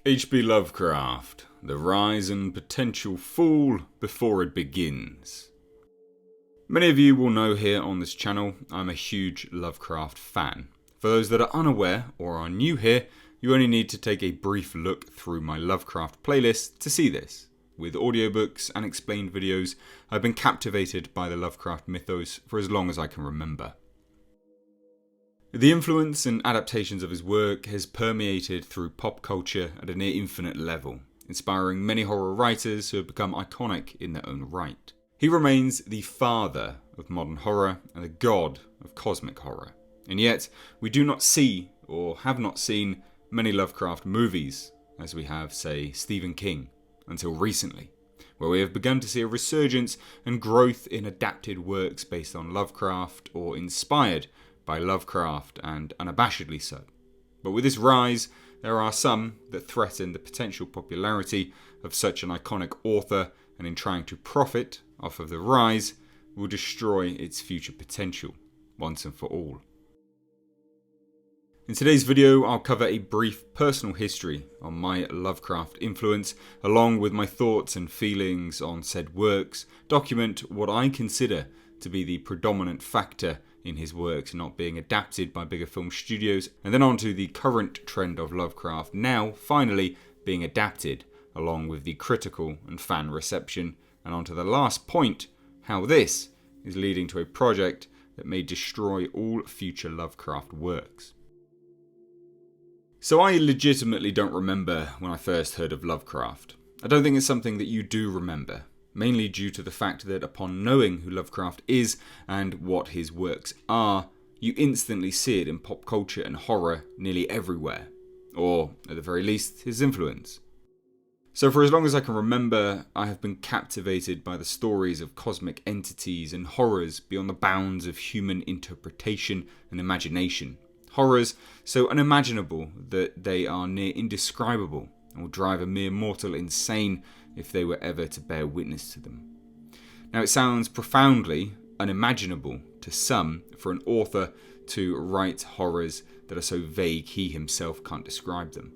H.P Lovecraft, the rise and potential fall before it begins. Many of you will know here on this channel, I'm a huge Lovecraft fan. For those that are unaware or are new here, you only need to take a brief look through my Lovecraft playlist to see this. With audiobooks and explained videos, I've been captivated by the Lovecraft mythos for as long as I can remember. The influence and adaptations of his work has permeated through pop culture at a near infinite level, inspiring many horror writers who have become iconic in their own right. He remains the father of modern horror and the god of cosmic horror. And yet, we do not see, or have not seen, many Lovecraft movies, as we have, say, Stephen King, until recently, where we have begun to see a resurgence and growth in adapted works based on Lovecraft or inspired by Lovecraft, and unabashedly so. But with this rise, there are some that threaten the potential popularity of such an iconic author, and in trying to profit off of the rise, will destroy its future potential, once and for all. In today's video, I'll cover a brief personal history on my Lovecraft influence, along with my thoughts and feelings on said works, document what I consider to be the predominant factor in his works not being adapted by bigger film studios, and then on to the current trend of Lovecraft now finally being adapted, along with the critical and fan reception, and on to the last point, how this is leading to a project that may destroy all future Lovecraft works. So I legitimately don't remember when I first heard of Lovecraft. I don't think it's something that you do remember, mainly due to the fact that upon knowing who Lovecraft is and what his works are, you instantly see it in pop culture and horror nearly everywhere, or at the very least, his influence. So for as long as I can remember, I have been captivated by the stories of cosmic entities and horrors beyond the bounds of human interpretation and imagination. Horrors so unimaginable that they are near indescribable and will drive a mere mortal insane if they were ever to bear witness to them. Now it sounds profoundly unimaginable to some for an author to write horrors that are so vague he himself can't describe them.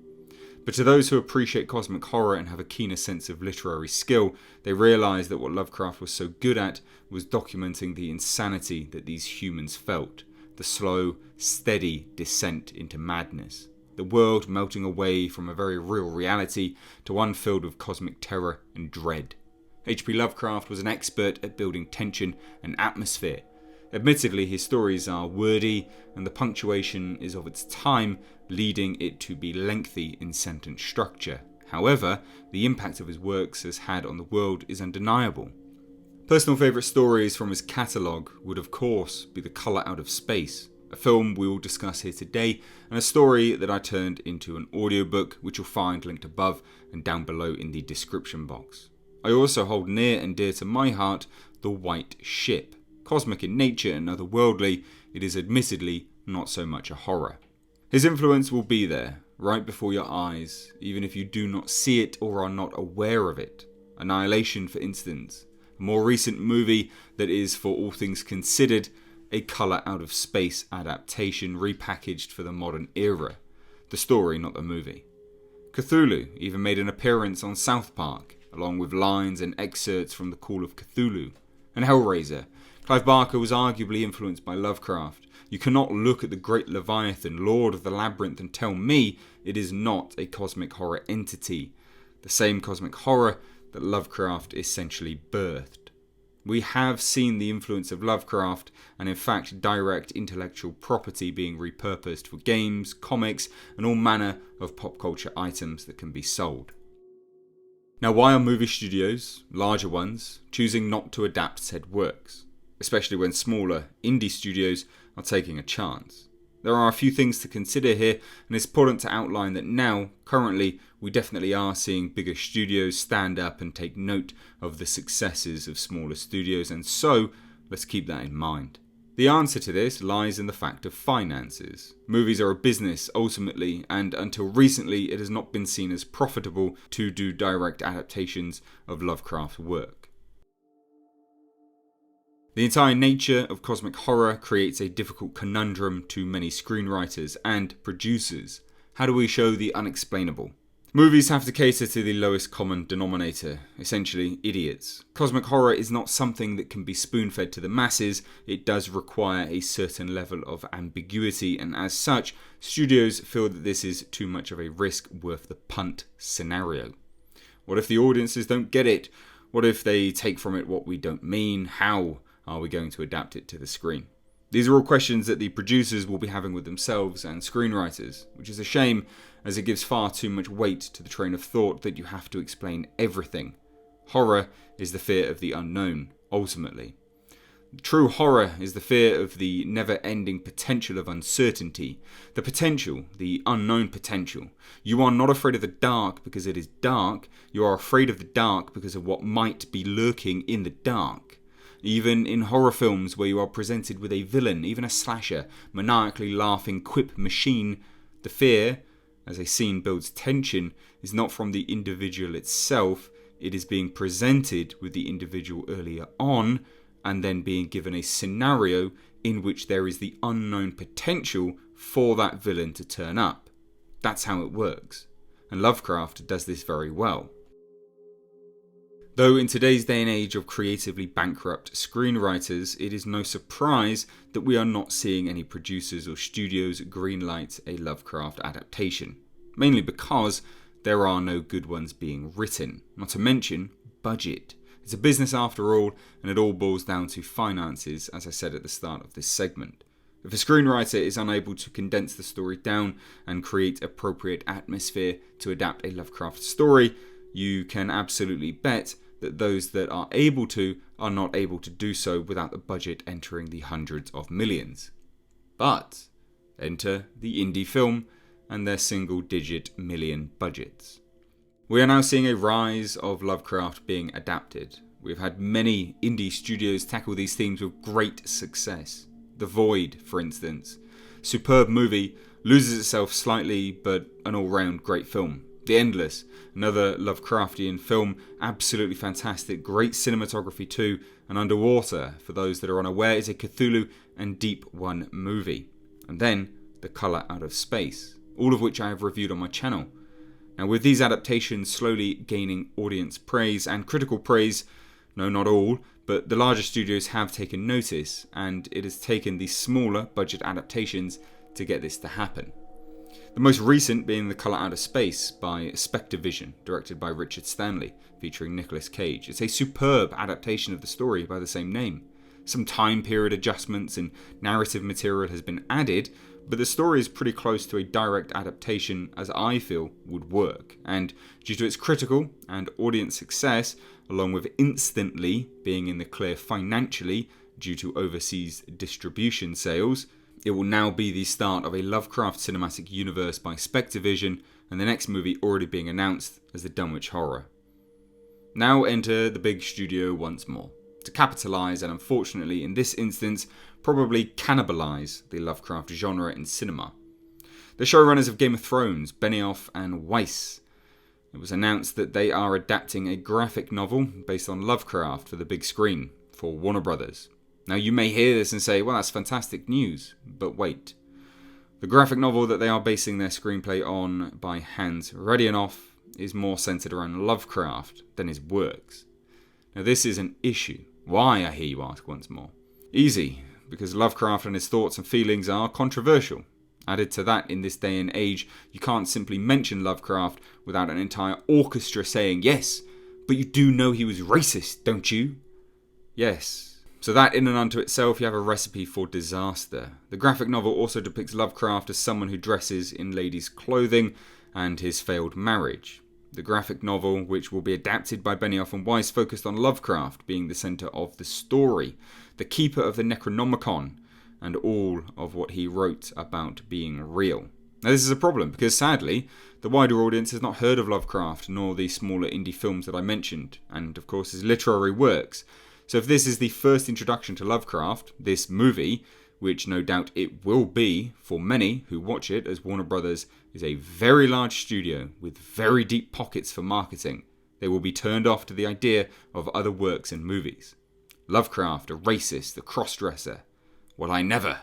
But to those who appreciate cosmic horror and have a keener sense of literary skill, they realise that what Lovecraft was so good at was documenting the insanity that these humans felt, the slow, steady descent into madness. The world melting away from a very real reality to one filled with cosmic terror and dread. H.P Lovecraft was an expert at building tension and atmosphere. Admittedly, his stories are wordy and the punctuation is of its time, leading it to be lengthy in sentence structure. However, the impact of his works has had on the world is undeniable. Personal favourite stories from his catalogue would of course be The Colour Out of Space, a film we will discuss here today, and a story that I turned into an audiobook, which you'll find linked above and down below in the description box. I also hold near and dear to my heart The White Ship. Cosmic in nature and otherworldly, it is admittedly not so much a horror. His influence will be there, right before your eyes, even if you do not see it or are not aware of it. Annihilation, for instance, a more recent movie that is, for all things considered, a Colour Out of Space adaptation repackaged for the modern era. The story, not the movie. Cthulhu even made an appearance on South Park, along with lines and excerpts from The Call of Cthulhu. And Hellraiser. Clive Barker was arguably influenced by Lovecraft. You cannot look at the Great Leviathan, Lord of the Labyrinth, and tell me it is not a cosmic horror entity. The same cosmic horror that Lovecraft essentially birthed. We have seen the influence of Lovecraft and in fact direct intellectual property being repurposed for games, comics and all manner of pop culture items that can be sold. Now why are movie studios, larger ones, choosing not to adapt said works? Especially when smaller, indie studios are taking a chance. There are a few things to consider here, and it's important to outline that now, currently, we definitely are seeing bigger studios stand up and take note of the successes of smaller studios, and so, let's keep that in mind. The answer to this lies in the fact of finances. Movies are a business, ultimately, and until recently it has not been seen as profitable to do direct adaptations of Lovecraft's work. The entire nature of cosmic horror creates a difficult conundrum to many screenwriters and producers. How do we show the unexplainable? Movies have to cater to the lowest common denominator, essentially idiots. Cosmic horror is not something that can be spoon-fed to the masses. It does require a certain level of ambiguity, and as such, studios feel that this is too much of a risk worth the punt scenario. What if the audiences don't get it? What if they take from it what we don't mean? How are we going to adapt it to the screen? These are all questions that the producers will be having with themselves and screenwriters, which is a shame as it gives far too much weight to the train of thought that you have to explain everything. Horror is the fear of the unknown, ultimately. True horror is the fear of the never-ending potential of uncertainty. The potential, the unknown potential. You are not afraid of the dark because it is dark. You are afraid of the dark because of what might be lurking in the dark. Even in horror films where you are presented with a villain, even a slasher, maniacally laughing quip machine, the fear, as a scene builds tension, is not from the individual itself. It is being presented with the individual earlier on, and then being given a scenario in which there is the unknown potential for that villain to turn up. That's how it works. And Lovecraft does this very well. Though in today's day and age of creatively bankrupt screenwriters, it is no surprise that we are not seeing any producers or studios greenlight a Lovecraft adaptation. Mainly because there are no good ones being written, not to mention budget. It's a business after all, and it all boils down to finances, as I said at the start of this segment. If a screenwriter is unable to condense the story down and create appropriate atmosphere to adapt a Lovecraft story, you can absolutely bet that those that are able to are not able to do so without the budget entering the hundreds of millions. But enter the indie film and their single-digit million budgets. We are now seeing a rise of Lovecraft being adapted. We've had many indie studios tackle these themes with great success. The Void, for instance. Superb movie, loses itself slightly, but an all-round great film. The Endless, another Lovecraftian film, absolutely fantastic, great cinematography too, and Underwater, for those that are unaware, is a Cthulhu and Deep One movie. And then The Colour Out of Space, all of which I have reviewed on my channel. Now with these adaptations slowly gaining audience praise and critical praise, no not all, but the larger studios have taken notice, and it has taken the smaller budget adaptations to get this to happen. The most recent being The Colour Out of Space by Spectrovision, directed by Richard Stanley, featuring Nicolas Cage. It's a superb adaptation of the story by the same name. Some time period adjustments and narrative material has been added, but the story is pretty close to a direct adaptation as I feel would work, and due to its critical and audience success, along with instantly being in the clear financially due to overseas distribution sales, it will now be the start of a Lovecraft cinematic universe by Spectrovision, and the next movie already being announced as the Dunwich Horror. Now enter the big studio once more, to capitalise and unfortunately in this instance probably cannibalise the Lovecraft genre in cinema. The showrunners of Game of Thrones, Benioff and Weiss. It was announced that they are adapting a graphic novel based on Lovecraft for the big screen for Warner Brothers. Now you may hear this and say, well, that's fantastic news, but wait. The graphic novel that they are basing their screenplay on by Hans Radionoff is more centred around Lovecraft than his works. Now this is an issue. Why, I hear you ask once more? Easy, because Lovecraft and his thoughts and feelings are controversial. Added to that, in this day and age, you can't simply mention Lovecraft without an entire orchestra saying, yes, but you do know he was racist, don't you? Yes. So that in and unto itself, you have a recipe for disaster. The graphic novel also depicts Lovecraft as someone who dresses in ladies' clothing and his failed marriage. The graphic novel, which will be adapted by Benioff and Weiss, focused on Lovecraft being the centre of the story, the keeper of the Necronomicon, and all of what he wrote about being real. Now this is a problem because sadly, the wider audience has not heard of Lovecraft nor the smaller indie films that I mentioned, and of course his literary works. So if this is the first introduction to Lovecraft, this movie, which no doubt it will be for many who watch it, as Warner Brothers is a very large studio with very deep pockets for marketing, they will be turned off to the idea of other works and movies. Lovecraft, a racist, a cross-dresser. Well, I never,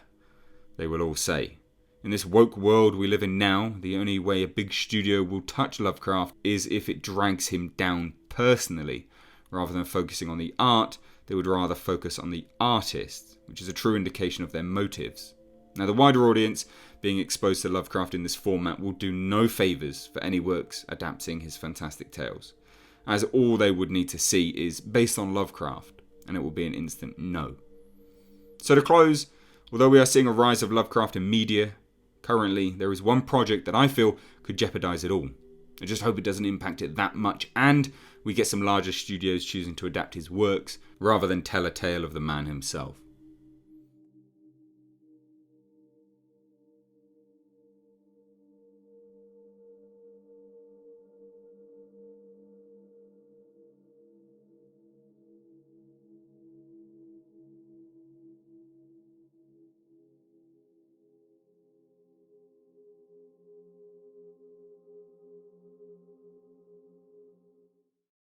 they will all say. In this woke world we live in now, the only way a big studio will touch Lovecraft is if it drags him down personally. Rather than focusing on the art, they would rather focus on the artist, which is a true indication of their motives. Now, the wider audience being exposed to Lovecraft in this format will do no favours for any works adapting his fantastic tales, as all they would need to see is based on Lovecraft, and it will be an instant no. So to close, although we are seeing a rise of Lovecraft in media, currently there is one project that I feel could jeopardise it all. I just hope it doesn't impact it that much, and we get some larger studios choosing to adapt his works rather than tell a tale of the man himself.